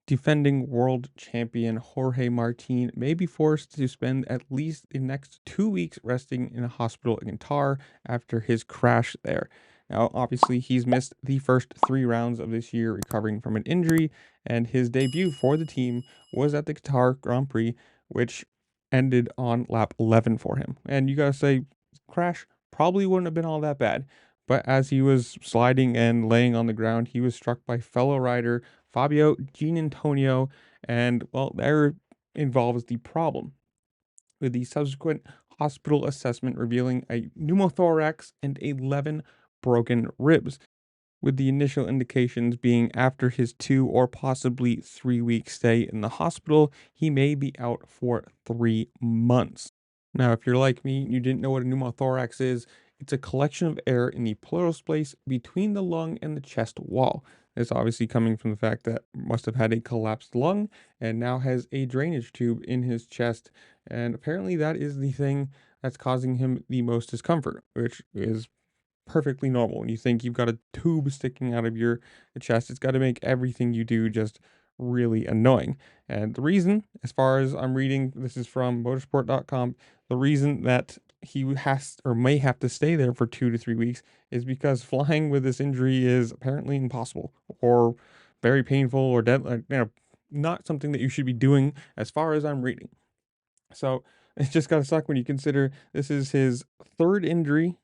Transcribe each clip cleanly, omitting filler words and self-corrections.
Defending world champion Jorge Martin may be forced to spend at least the next 2 weeks resting in a hospital in Qatar after his crash there. Now, obviously, he's missed the first 3 rounds of this year recovering from an injury, and his debut for the team was at the Qatar Grand Prix, which ended on lap 11 for him. And you gotta say, crash probably wouldn't have been all that bad. But as he was sliding and laying on the ground, he was struck by fellow rider Fabio Antonio, and well, there involves the problem with the subsequent hospital assessment revealing a pneumothorax and 11 broken ribs, with the initial indications being after his 2 or possibly 3 week stay in the hospital, he may be out for 3 months. Now, if you're like me and you didn't know what a pneumothorax is, it's a collection of air in the pleural space between the lung and the chest wall. This obviously coming from the fact that must have had a collapsed lung and now has a drainage tube in his chest. And apparently that is the thing that's causing him the most discomfort, which is perfectly normal. When you think you've got a tube sticking out of your chest, it's got to make everything you do just really annoying. And the reason, as far as I'm reading, this is from motorsport.com, the reason that he has or may have to stay there for 2 to 3 weeks is because flying with this injury is apparently impossible or very painful or not something that you should be doing as far as I'm reading. So it's just gotta suck when you consider this is his third injury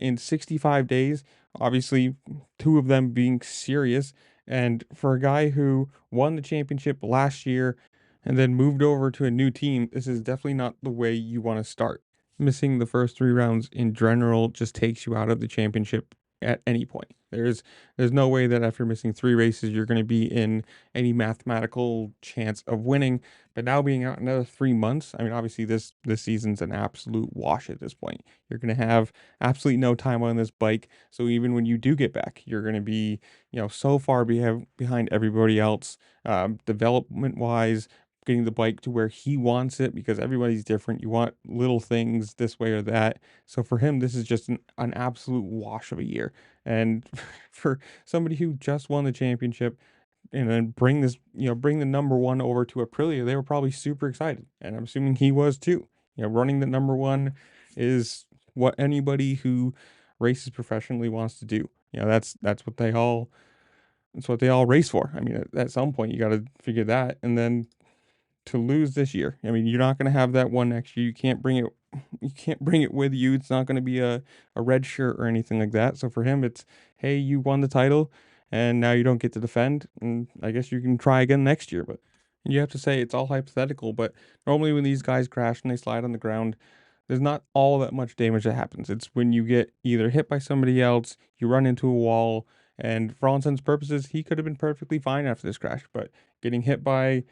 in 65 days. Obviously, two of them being serious. And for a guy who won the championship last year and then moved over to a new team, this is definitely not the way you want to start. Missing the first 3 rounds in general just takes you out of the championship at any point. There's no way that after missing 3 races you're going to be in any mathematical chance of winning. But now being out another 3 months, I mean, obviously this season's an absolute wash at this point. You're going to have absolutely no time on this bike. So even when you do get back, you're going to be, so far behind everybody else, development wise, getting the bike to where he wants it because everybody's different. You want little things this way or that. So for him, this is just an absolute wash of a year. And for somebody who just won the championship and then bring the number one over to Aprilia, they were probably super excited. And I'm assuming he was too. Running the number one is what anybody who races professionally wants to do. That's what they all race for. I mean, at some point you got to figure that. And then to lose this year, I mean, you're not going to have that one next year. You can't bring it with you. It's not going to be a red shirt or anything like that. So for him, it's, hey, you won the title and now you don't get to defend. And I guess you can try again next year. But you have to say it's all hypothetical. But normally when these guys crash and they slide on the ground, there's not all that much damage that happens. It's when you get either hit by somebody else, you run into a wall, and for all intents and purposes, he could have been perfectly fine after this crash. But getting hit by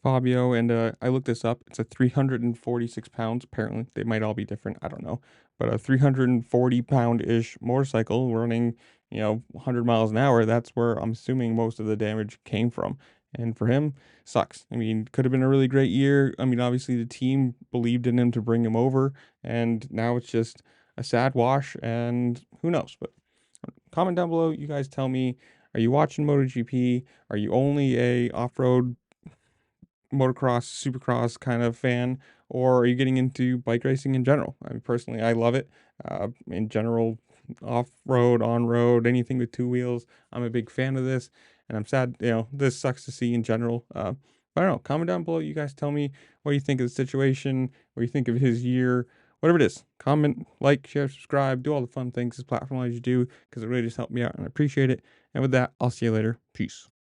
Fabio, and I looked this up. It's a 346 pounds. Apparently, they might all be different. I don't know, but a 340-pound-ish motorcycle running, 100 miles an hour. That's where I'm assuming most of the damage came from. And for him, sucks. I mean, could have been a really great year. I mean, obviously the team believed in him to bring him over, and now it's just a sad wash. And who knows? But comment down below. You guys tell me. Are you watching MotoGP? Are you only a off-road motocross, supercross kind of fan, or are you getting into bike racing in general? I mean, personally, I love it. In general, off road, on road, anything with two wheels, I'm a big fan of this, and I'm sad, this sucks to see in general. But I don't know. Comment down below. You guys tell me what you think of the situation, what you think of his year, whatever it is. Comment, like, share, subscribe, do all the fun things this platform allows you to do because it really just helped me out and I appreciate it. And with that, I'll see you later. Peace.